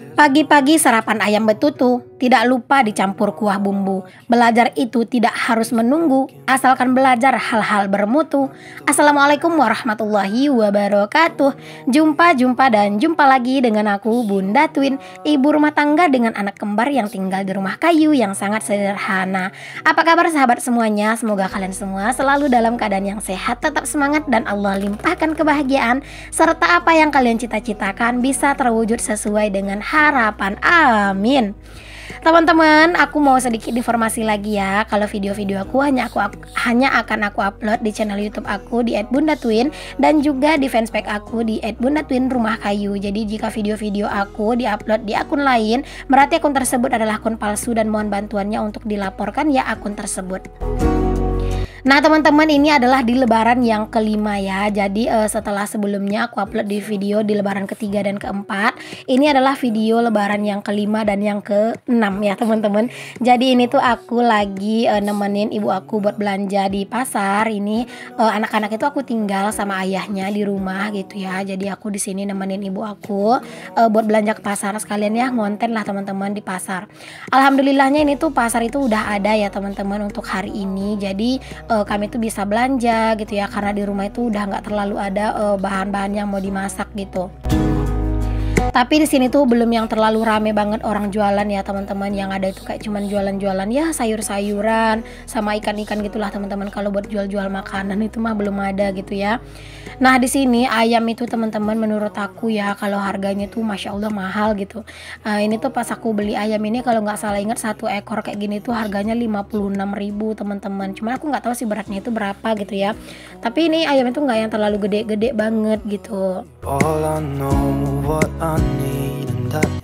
Pagi-pagi sarapan ayam betutu, tidak lupa dicampur kuah bumbu. Belajar itu tidak harus menunggu, asalkan belajar hal-hal bermutu. Assalamualaikum warahmatullahi wabarakatuh. Jumpa dan jumpa lagi dengan aku Bunda Twin, ibu rumah tangga dengan anak kembar yang tinggal di rumah kayu yang sangat sederhana. Apa kabar sahabat semuanya? Semoga kalian semua selalu dalam keadaan yang sehat, tetap semangat, dan Allah limpahkan kebahagiaan serta apa yang kalian cita-citakan bisa terwujud sesuai dengan harapan. Amin. Teman-teman, aku mau sedikit informasi lagi ya. Kalau video-video aku hanya akan aku upload di channel YouTube aku di @bundatwin dan juga di fanspage aku di @bundatwin rumah kayu. Jadi jika video-video aku diupload di akun lain, berarti akun tersebut adalah akun palsu dan mohon bantuannya untuk dilaporkan ya akun tersebut. Nah teman-teman, ini adalah di lebaran yang kelima ya. Jadi setelah sebelumnya aku upload di video di lebaran ketiga dan keempat, ini adalah video lebaran yang kelima dan yang keenam ya teman-teman. Jadi ini tuh aku lagi nemenin ibu aku buat belanja di pasar. Ini anak-anak itu aku tinggal sama ayahnya di rumah gitu ya. Jadi aku di sini nemenin ibu aku buat belanja ke pasar, sekalian ya ngonten lah teman-teman di pasar. Alhamdulillahnya ini tuh pasar itu udah ada ya teman-teman untuk hari ini. Jadi kami tuh bisa belanja gitu ya, karena di rumah itu udah nggak terlalu ada bahan-bahan yang mau dimasak gitu. Tapi di sini tuh belum yang terlalu rame banget orang jualan ya teman-teman. Yang ada itu kayak cuman jualan-jualan ya sayur-sayuran sama ikan-ikan gitulah teman-teman. Kalau buat jual-jual makanan itu mah belum ada gitu ya. Nah di sini ayam itu teman-teman menurut aku ya kalau harganya tuh masya Allah mahal gitu. Ini tuh pas aku beli ayam ini kalau nggak salah ingat satu ekor kayak gini tuh harganya 56.000 teman-teman. Cuman aku nggak tahu sih beratnya itu berapa gitu ya. Tapi ini ayam itu nggak yang terlalu gede-gede banget gitu.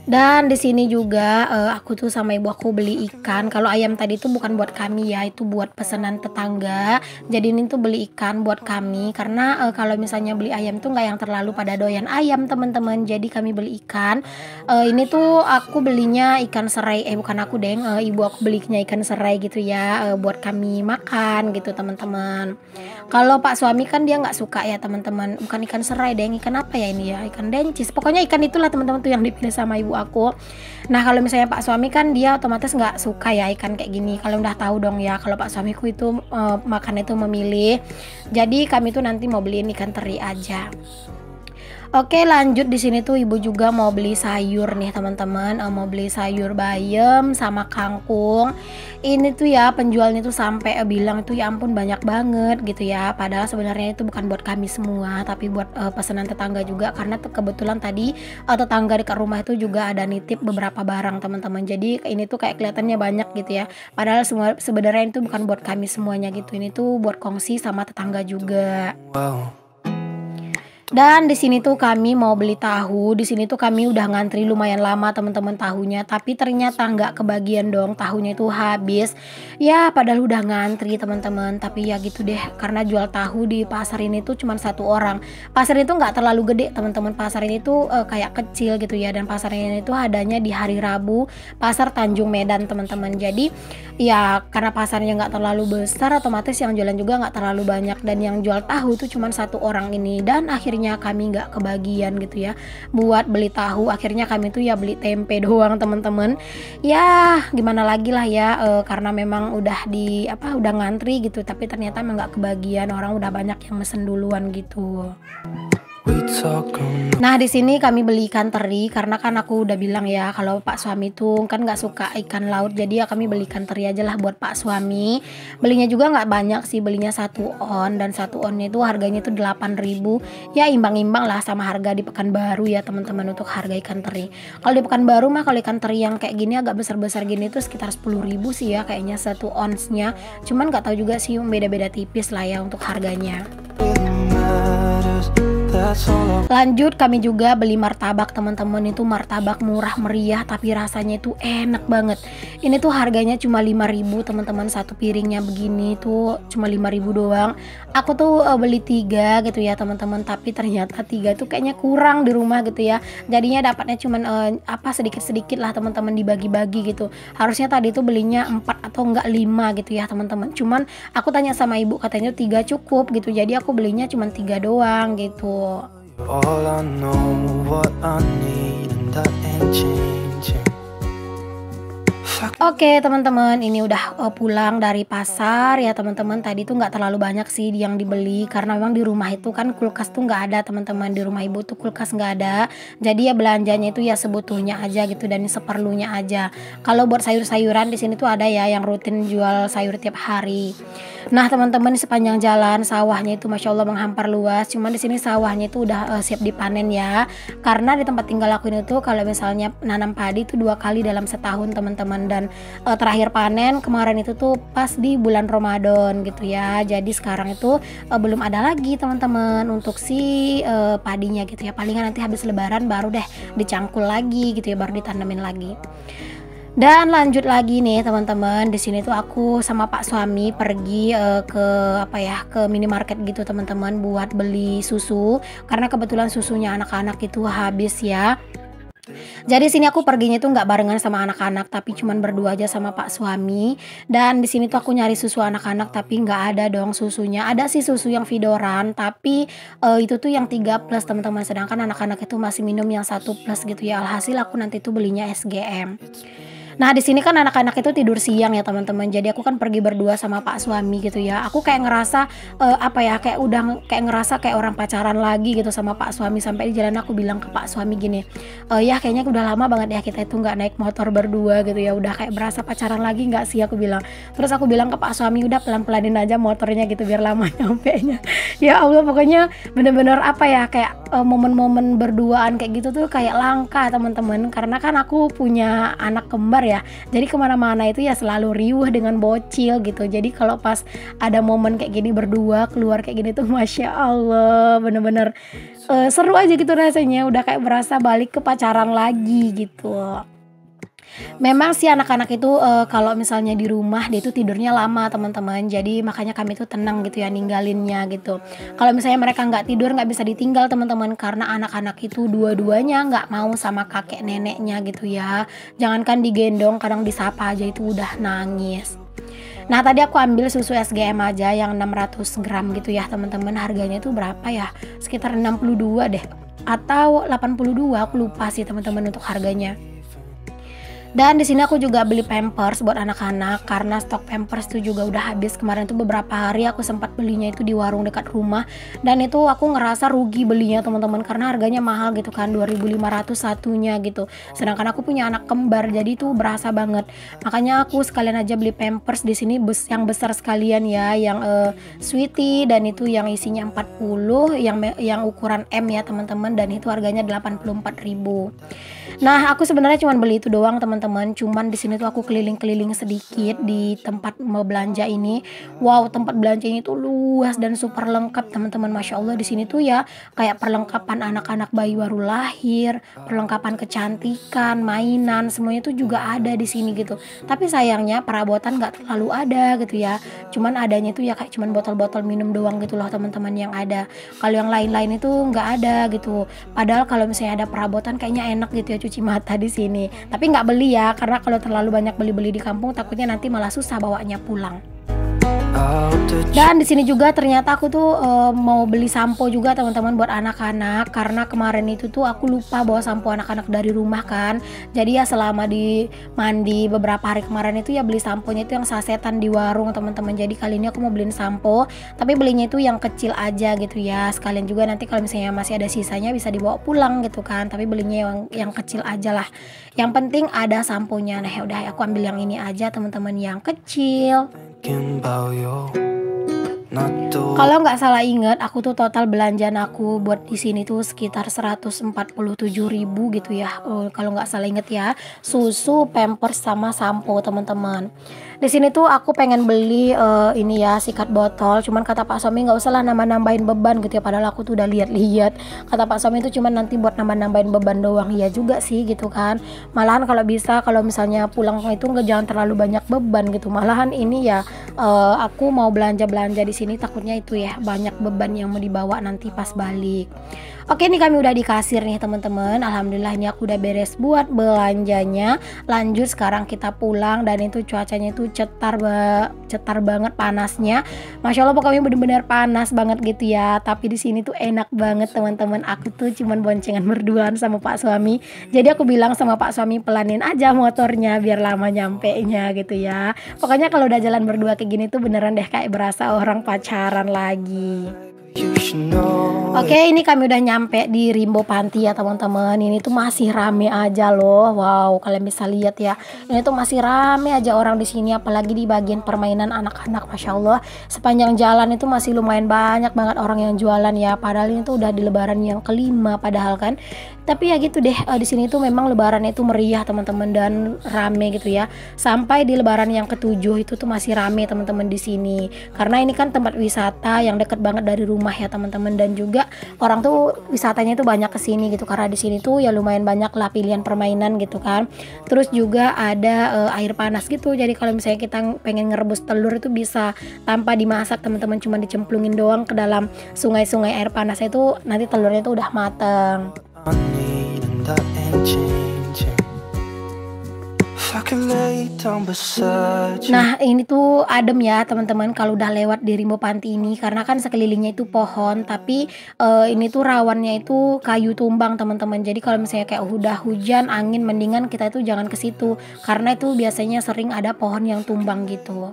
Dan di sini juga aku tuh sama ibu aku beli ikan. Kalau ayam tadi tuh bukan buat kami ya, itu buat pesanan tetangga. Jadi ini tuh beli ikan buat kami karena kalau misalnya beli ayam tuh nggak yang terlalu pada doyan ayam teman-teman. Jadi kami beli ikan. Ini tuh aku belinya ikan serai, bukan aku deng, ibu aku belinya ikan serai gitu ya, buat kami makan gitu teman-teman. Kalau Pak suami kan dia nggak suka ya teman-teman, bukan ikan serai deng, ikan apa ya ini ya, ikan dencis. Pokoknya ikan itulah teman-teman tuh yang dipilih sama ibu aku. Nah kalau misalnya Pak suami kan dia otomatis nggak suka ya ikan kayak gini. Kalau udah tahu dong ya kalau Pak suamiku itu makan itu memilih. Jadi kami tuh nanti mau beliin ikan teri aja. Oke lanjut, di sini tuh ibu juga mau beli sayur nih teman-teman, mau beli sayur bayam sama kangkung. Ini tuh ya penjualnya tuh sampai bilang itu ya ampun banyak banget gitu ya. Padahal sebenarnya itu bukan buat kami semua, tapi buat pesanan tetangga juga, karena kebetulan tadi tetangga dekat rumah itu juga ada nitip beberapa barang teman-teman. Jadi ini tuh kayak kelihatannya banyak gitu ya. Padahal semua sebenarnya itu bukan buat kami semuanya gitu. Ini tuh buat kongsi sama tetangga juga. Wow. Dan di sini tuh kami mau beli tahu. Di sini tuh kami udah ngantri lumayan lama teman-teman tahunya, tapi ternyata nggak kebagian dong, tahunya itu habis. Ya padahal udah ngantri teman-teman, tapi ya gitu deh, karena jual tahu di pasar ini tuh cuma satu orang. Pasar itu nggak terlalu gede teman-teman, pasar ini tuh kayak kecil gitu ya, dan pasar ini tuh adanya di hari Rabu, pasar Tanjung Medan teman-teman. Jadi ya karena pasarnya nggak terlalu besar, otomatis yang jualan juga nggak terlalu banyak, dan yang jual tahu itu cuma satu orang ini. Dan akhirnya kami nggak kebagian gitu ya buat beli tahu. Akhirnya kami tuh ya beli tempe doang teman-teman. Ya gimana lagi lah ya, karena memang udah udah ngantri gitu, tapi ternyata emang nggak kebagian, orang udah banyak yang mesen duluan gitu. Nah di sini kami beli ikan teri karena kan aku udah bilang ya kalau Pak suami tuh kan nggak suka ikan laut, jadi ya kami beli ikan teri aja lah buat Pak suami. Belinya juga nggak banyak sih, belinya 1 on, dan 1 onnya itu harganya itu 8.000. Ya imbang-imbang lah sama harga di Pekanbaru ya teman-teman untuk harga ikan teri. Kalau di Pekanbaru mah kalau ikan teri yang kayak gini agak besar-besar gini tuh sekitar 10.000 sih ya kayaknya 1 onsnya. Cuman nggak tahu juga sih, beda-beda tipis lah ya untuk harganya. Lanjut kami juga beli martabak teman-teman. Itu martabak murah meriah tapi rasanya itu enak banget. Ini tuh harganya cuma 5.000 teman-teman, satu piringnya begini tuh cuma 5.000 doang. Aku tuh beli 3 gitu ya teman-teman, tapi ternyata 3 tuh kayaknya kurang di rumah gitu ya. Jadinya dapatnya cuman sedikit-sedikit lah teman-teman, dibagi-bagi gitu. Harusnya tadi tuh belinya 4 atau enggak 5 gitu ya teman-teman. Cuman aku tanya sama ibu, katanya 3 cukup gitu. Jadi aku belinya cuman 3 doang gitu. All I know, what I need, and that ain't changed. Oke teman-teman, ini udah pulang dari pasar ya teman-teman. Tadi tuh nggak terlalu banyak sih yang dibeli karena memang di rumah itu kan kulkas tuh nggak ada teman-teman. Di rumah ibu tuh kulkas nggak ada. Jadi ya belanjanya itu ya sebutuhnya aja gitu dan seperlunya aja. Kalau buat sayur-sayuran di sini tuh ada ya yang rutin jual sayur tiap hari. Nah teman-teman, di sepanjang jalan sawahnya itu masya Allah menghampar luas. Cuman di sini sawahnya itu udah siap dipanen ya. Karena di tempat tinggal aku ini tuh kalau misalnya nanam padi itu 2 kali dalam setahun teman-teman. Dan terakhir panen kemarin itu tuh pas di bulan Ramadan gitu ya. Jadi sekarang itu belum ada lagi teman-teman untuk si padinya gitu ya. Palingan nanti habis lebaran baru deh dicangkul lagi gitu ya, baru ditanemin lagi. Dan lanjut lagi nih teman-teman, di sini tuh aku sama Pak suami pergi ke minimarket gitu teman-teman buat beli susu karena kebetulan susunya anak-anak itu habis ya. Jadi sini aku perginya tuh nggak barengan sama anak-anak tapi cuman berdua aja sama Pak suami. Dan di sini tuh aku nyari susu anak-anak tapi nggak ada dong susunya. Ada sih susu yang Vidoran tapi itu tuh yang 3+ teman-teman. Sedangkan anak-anak itu masih minum yang 1+ gitu ya. Alhasil aku nanti tuh belinya SGM. Nah, di sini kan anak-anak itu tidur siang ya teman-teman. Jadi aku kan pergi berdua sama Pak suami gitu ya. Aku kayak ngerasa kayak ngerasa kayak orang pacaran lagi gitu sama Pak suami. Sampai di jalan aku bilang ke Pak suami gini, ya kayaknya udah lama banget ya kita itu nggak naik motor berdua gitu ya. Udah kayak berasa pacaran lagi nggak sih, aku bilang. Terus aku bilang ke Pak suami, udah pelan-pelanin aja motornya gitu biar lama nyampenya. Ya Allah, pokoknya bener-bener kayak momen-momen berduaan kayak gitu tuh kayak langka teman-teman. Karena kan aku punya anak kembar ya, jadi kemana-mana itu ya selalu riuh dengan bocil gitu. Jadi kalau pas ada momen kayak gini berdua keluar kayak gini tuh masya Allah bener-bener seru aja gitu rasanya. Udah kayak berasa balik ke pacaran lagi gitu. Memang sih anak-anak itu kalau misalnya di rumah dia itu tidurnya lama teman-teman. Jadi makanya kami tuh tenang gitu ya ninggalinnya gitu. Kalau misalnya mereka nggak tidur nggak bisa ditinggal teman-teman, karena anak-anak itu dua-duanya nggak mau sama kakek neneknya gitu ya. Jangankan digendong, kadang disapa aja itu udah nangis. Nah tadi aku ambil susu SGM aja yang 600 gram gitu ya teman-teman. Harganya itu berapa ya? Sekitar 62 deh atau 82, aku lupa sih teman-teman untuk harganya. Dan di sini aku juga beli Pampers buat anak-anak karena stok Pampers itu juga udah habis. Kemarin tuh beberapa hari aku sempat belinya itu di warung dekat rumah dan itu aku ngerasa rugi belinya teman-teman karena harganya mahal gitu kan, 2.500 satunya gitu. Sedangkan aku punya anak kembar jadi itu berasa banget. Makanya aku sekalian aja beli Pampers di sini yang besar sekalian ya, yang Sweetie dan itu yang isinya 40, yang ukuran M ya teman-teman, dan itu harganya 84.000. Nah, aku sebenarnya cuma beli itu doang teman-teman. Cuman di sini tuh aku keliling-keliling sedikit di tempat mau belanja ini. Wow, tempat belanjanya itu luas dan super lengkap teman-teman. Masya Allah, di sini tuh ya kayak perlengkapan anak-anak bayi baru lahir, perlengkapan kecantikan, mainan, semuanya tuh juga ada di sini gitu. Tapi sayangnya perabotan nggak terlalu ada gitu ya. Cuman adanya tuh ya kayak cuman botol-botol minum doang gitu loh teman-teman yang ada. Kalau yang lain-lain itu nggak ada gitu. Padahal kalau misalnya ada perabotan kayaknya enak gitu ya cuci mata di sini. Tapi nggak beli ya, karena kalau terlalu banyak beli-beli di kampung takutnya nanti malah susah bawanya pulang. Dan di sini juga ternyata aku tuh mau beli sampo juga teman-teman buat anak-anak, karena kemarin itu tuh aku lupa bawa sampo anak-anak dari rumah kan. Jadi ya selama di mandi beberapa hari kemarin itu ya beli samponya itu yang sasetan di warung teman-teman. Jadi kali ini aku mau beliin sampo, tapi belinya itu yang kecil aja gitu ya. Sekalian juga nanti kalau misalnya masih ada sisanya bisa dibawa pulang gitu kan. Tapi belinya yang kecil aja lah. Yang penting ada samponya. Nah, ya udah aku ambil yang ini aja teman-teman, yang kecil. Kalau nggak salah inget, aku tuh total belanjaan aku buat di sini tuh sekitar 147.000 gitu ya. Kalau nggak salah inget ya, susu, Pampers sama sampo teman-teman. Di sini tuh aku pengen beli ini ya, sikat botol. Cuman kata Pak suami nggak usah lah nambah-nambahin beban gitu ya. Padahal aku tuh udah lihat-lihat. Kata Pak suami itu cuman nanti buat nambah-nambahin beban doang. Iya juga sih gitu kan. Malahan kalau bisa, kalau misalnya pulang itu jangan terlalu banyak beban gitu. Malahan ini ya aku mau belanja-belanja di sini takutnya itu ya banyak beban yang mau dibawa nanti pas balik. Oke, ini kami udah di kasir nih teman-teman. Alhamdulillah ini aku udah beres buat belanjanya. Lanjut sekarang kita pulang dan itu cuacanya itu cetar banget panasnya. Masya Allah pokoknya bener-bener panas banget gitu ya. Tapi di sini tuh enak banget teman-teman. Aku tuh cuman boncengan berduaan sama Pak suami. Jadi aku bilang sama Pak suami pelanin aja motornya biar lama nyampenya gitu ya. Pokoknya kalau udah jalan berdua kayak gini tuh beneran deh kayak berasa orang pacaran lagi. Oke, ini kami udah nyampe di Rimbo Panti ya teman-teman. Ini tuh masih rame aja loh. Wow, kalian bisa lihat ya. Ini tuh masih rame aja orang di sini, apalagi di bagian permainan anak-anak. Masya Allah, sepanjang jalan itu masih lumayan banyak banget orang yang jualan ya. Padahal ini tuh udah di Lebaran yang kelima, padahal kan. Tapi ya gitu deh, di sini tuh memang Lebaran itu meriah teman-teman dan rame gitu ya. Sampai di Lebaran yang ketujuh itu tuh masih rame teman-teman di sini. Karena ini kan tempat wisata yang deket banget dari rumah ya teman-teman, dan juga orang tuh wisatanya itu banyak kesini gitu karena di sini tuh ya lumayan banyak lah pilihan permainan gitu kan. Terus juga ada air panas gitu, jadi kalau misalnya kita pengen ngerebus telur itu bisa tanpa dimasak teman-teman, cuma dicemplungin doang ke dalam sungai-sungai air panas itu, nanti telurnya itu udah mateng. Nah ini tuh adem ya teman-teman kalau udah lewat di Rimbo Panti ini, karena kan sekelilingnya itu pohon, tapi ini tuh rawannya itu kayu tumbang teman-teman. Jadi kalau misalnya kayak udah hujan angin, mendingan kita itu jangan ke situ karena itu biasanya sering ada pohon yang tumbang gitu.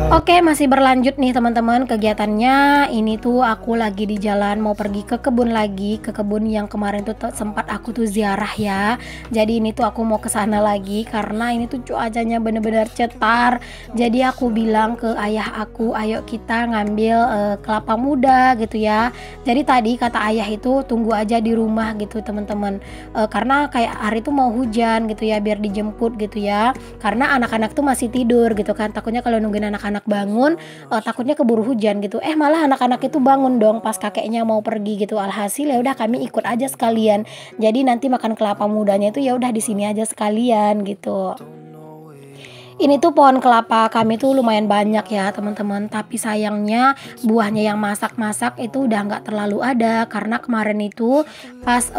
Oke, masih berlanjut nih teman-teman kegiatannya. Ini tuh aku lagi di jalan mau pergi ke kebun lagi, ke kebun yang kemarin tuh sempat aku tuh ziarah ya. Jadi ini tuh aku mau ke sana lagi karena ini tuh cuacanya bener-bener cetar. Jadi aku bilang ke ayah aku, ayo kita ngambil kelapa muda gitu ya. Jadi tadi kata ayah itu tunggu aja di rumah gitu teman-teman. Karena kayak hari tuh mau hujan gitu ya, biar dijemput gitu ya. Karena anak-anak tuh masih tidur gitu kan. Takutnya kalau nungguin anak-anak bangun takutnya keburu hujan gitu. Malah anak-anak itu bangun dong pas kakeknya mau pergi gitu. Alhasil ya udah kami ikut aja sekalian. Jadi nanti makan kelapa mudanya itu ya udah di sini aja sekalian gitu. Ini tuh pohon kelapa kami tuh lumayan banyak ya teman-teman, tapi sayangnya buahnya yang masak-masak itu udah nggak terlalu ada karena kemarin itu pas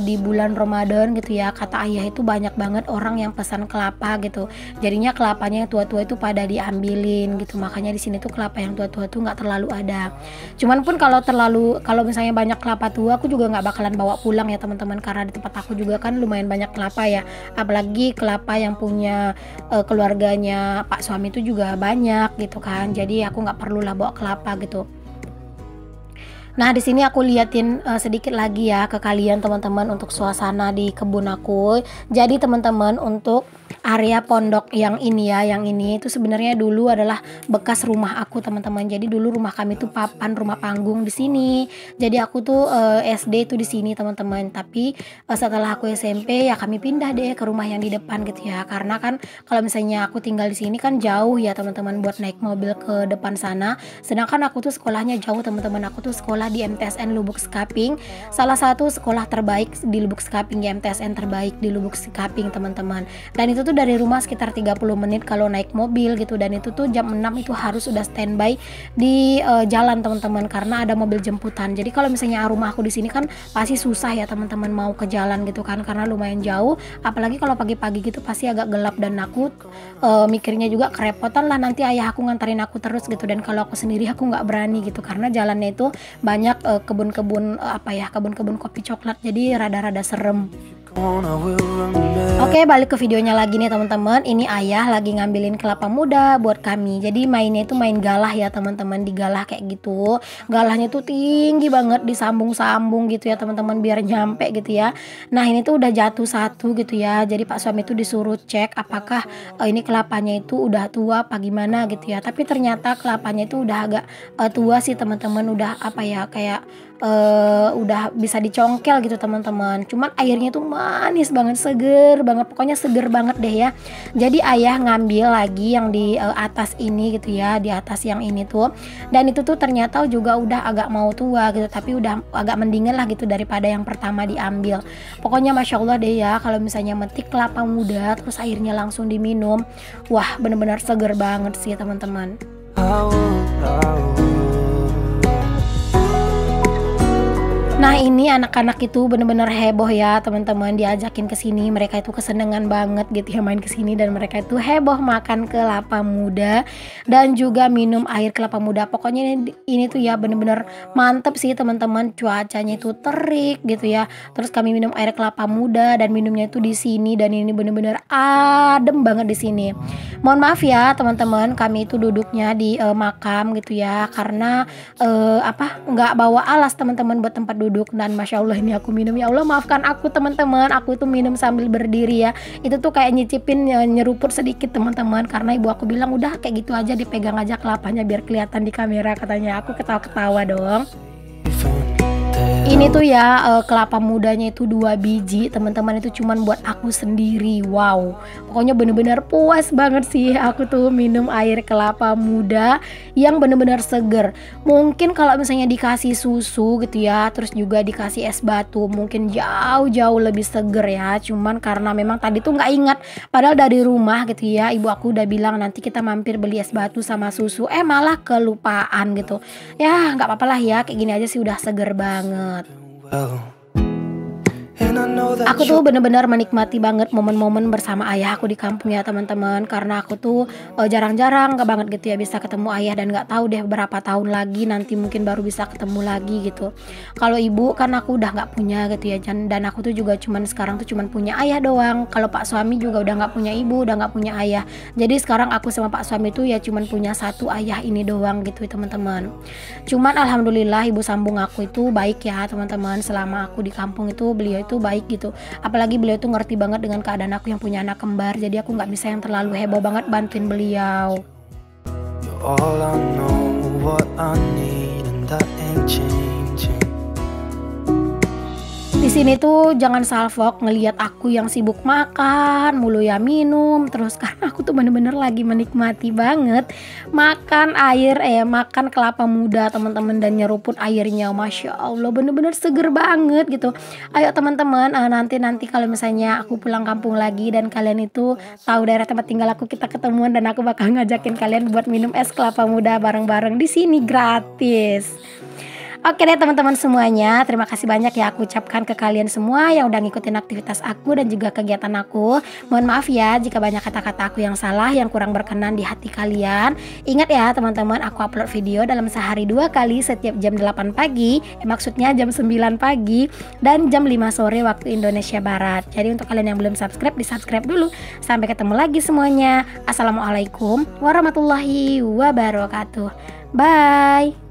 di bulan Ramadan gitu ya, kata ayah itu banyak banget orang yang pesan kelapa gitu, jadinya kelapanya yang tua-tua itu pada diambilin gitu, makanya di sini tuh kelapa yang tua-tua tuh nggak terlalu ada. Cuman pun kalau misalnya banyak kelapa tua aku juga nggak bakalan bawa pulang ya teman-teman, karena di tempat aku juga kan lumayan banyak kelapa ya, apalagi kelapa yang punya keluarganya Pak suami itu juga banyak gitu kan, jadi aku nggak perlulah bawa kelapa gitu. Nah di sini aku liatin sedikit lagi ya ke kalian teman-teman untuk suasana di kebun aku. Jadi teman-teman untuk area pondok yang ini ya, yang ini itu sebenarnya dulu adalah bekas rumah aku teman-teman. Jadi dulu rumah kami tuh papan rumah panggung di sini. Jadi aku tuh SD itu di sini teman-teman. Tapi setelah aku SMP ya kami pindah deh ke rumah yang di depan gitu ya. Karena kan kalau misalnya aku tinggal di sini kan jauh ya teman-teman buat naik mobil ke depan sana. Sedangkan aku tuh sekolahnya jauh teman-teman. Aku tuh sekolah di MTSN Lubuk Sekaping, salah satu sekolah terbaik di Lubuk Sekaping ya, MTSN terbaik di Lubuk Sekaping teman-teman. Dan itu tuh dari rumah sekitar 30 menit kalau naik mobil gitu, dan itu tuh jam 6 itu harus udah standby di jalan teman-teman karena ada mobil jemputan. Jadi kalau misalnya rumah aku di sini kan pasti susah ya teman-teman mau ke jalan gitu kan karena lumayan jauh, apalagi kalau pagi-pagi gitu pasti agak gelap, dan aku mikirnya juga kerepotan lah nanti ayah aku nganterin aku terus gitu, dan kalau aku sendiri aku nggak berani gitu karena jalannya itu banyak kebun-kebun kebun-kebun kopi coklat, jadi rada-rada serem. Oke, balik ke videonya lagi nih teman-teman. Ini ayah lagi ngambilin kelapa muda buat kami. Jadi mainnya itu main galah ya teman-teman, digalah kayak gitu. Galahnya tuh tinggi banget, disambung-sambung gitu ya teman-teman biar nyampe gitu ya. Nah ini tuh udah jatuh satu gitu ya. Jadi Pak suami itu disuruh cek apakah ini kelapanya itu udah tua apa gimana gitu ya. Tapi ternyata kelapanya itu udah agak tua sih teman-teman. Udah kayak udah bisa dicongkel gitu teman-teman. Cuman airnya tuh manis banget, seger banget, pokoknya seger banget deh ya. Jadi ayah ngambil lagi yang di atas ini gitu ya, di atas yang ini tuh. Dan itu tuh ternyata juga udah agak mau tua gitu, tapi udah agak mendingan lah gitu daripada yang pertama diambil. Pokoknya masya Allah deh ya, kalau misalnya metik kelapa muda terus airnya langsung diminum, wah bener-bener seger banget sih teman-teman. Nah ini anak-anak itu bener-bener heboh ya teman-teman, diajakin ke sini mereka itu kesenangan banget gitu ya main ke sini, dan mereka itu heboh makan kelapa muda dan juga minum air kelapa muda. Pokoknya ini tuh ya bener-bener mantep sih teman-teman, cuacanya itu terik gitu ya. Terus kami minum air kelapa muda dan minumnya itu di sini, dan ini bener-bener adem banget di sini. Mohon maaf ya teman-teman, kami itu duduknya di makam gitu ya, karena nggak bawa alas teman-teman buat tempat duduk. Dan masya Allah ini aku minum, ya Allah maafkan aku teman-teman, aku itu minum sambil berdiri ya. Itu tuh kayak nyicipin nyeruput sedikit teman-teman, karena ibu aku bilang udah kayak gitu aja, dipegang aja kelapanya biar kelihatan di kamera katanya. Aku ketawa-ketawa dong. Ini tuh ya kelapa mudanya itu 2 biji teman-teman, itu cuman buat aku sendiri. Wow, pokoknya bener-bener puas banget sih aku tuh minum air kelapa muda yang bener-bener seger. Mungkin kalau misalnya dikasih susu gitu ya, terus juga dikasih es batu, mungkin jauh-jauh lebih seger ya. Cuman karena memang tadi tuh nggak ingat, padahal dari rumah gitu ya ibu aku udah bilang nanti kita mampir beli es batu sama susu, malah kelupaan gitu. Ya nggak apa-apa lah ya, kayak gini aja sih udah seger banget. Aku tuh bener-bener menikmati banget momen-momen bersama ayah aku di kampung ya teman-teman, karena aku tuh jarang-jarang gak banget gitu ya bisa ketemu ayah, dan gak tahu deh berapa tahun lagi nanti mungkin baru bisa ketemu lagi gitu. Kalau ibu kan aku udah gak punya gitu ya, dan aku tuh juga sekarang tuh cuman punya ayah doang. Kalau pak suami juga udah gak punya ibu, udah gak punya ayah. Jadi sekarang aku sama pak suami tuh ya cuman punya satu ayah ini doang gitu teman-teman. Cuman alhamdulillah ibu sambung aku itu baik ya teman-teman, selama aku di kampung itu beliau itu baik gitu. Apalagi beliau tuh ngerti banget dengan keadaan aku yang punya anak kembar, jadi aku nggak bisa yang terlalu heboh banget bantuin beliau. Di sini tuh jangan salfok ngelihat aku yang sibuk makan mulu ya, minum terus, karena aku tuh bener-bener lagi menikmati banget makan makan kelapa muda teman-teman, dan nyeruput airnya. Masya Allah bener-bener seger banget gitu. Ayo teman-teman, nanti kalau misalnya aku pulang kampung lagi dan kalian itu tahu daerah tempat tinggal aku, kita ketemuan dan aku bakal ngajakin kalian buat minum es kelapa muda bareng-bareng di sini gratis. Oke deh teman-teman semuanya, terima kasih banyak ya aku ucapkan ke kalian semua yang udah ngikutin aktivitas aku dan juga kegiatan aku. Mohon maaf ya jika banyak kata-kata aku yang salah, yang kurang berkenan di hati kalian. Ingat ya teman-teman, aku upload video dalam sehari 2 kali setiap jam 8 pagi, maksudnya jam 9 pagi dan jam 5 sore waktu Indonesia Barat. Jadi untuk kalian yang belum subscribe, di subscribe dulu. Sampai ketemu lagi semuanya. Assalamualaikum warahmatullahi wabarakatuh. Bye.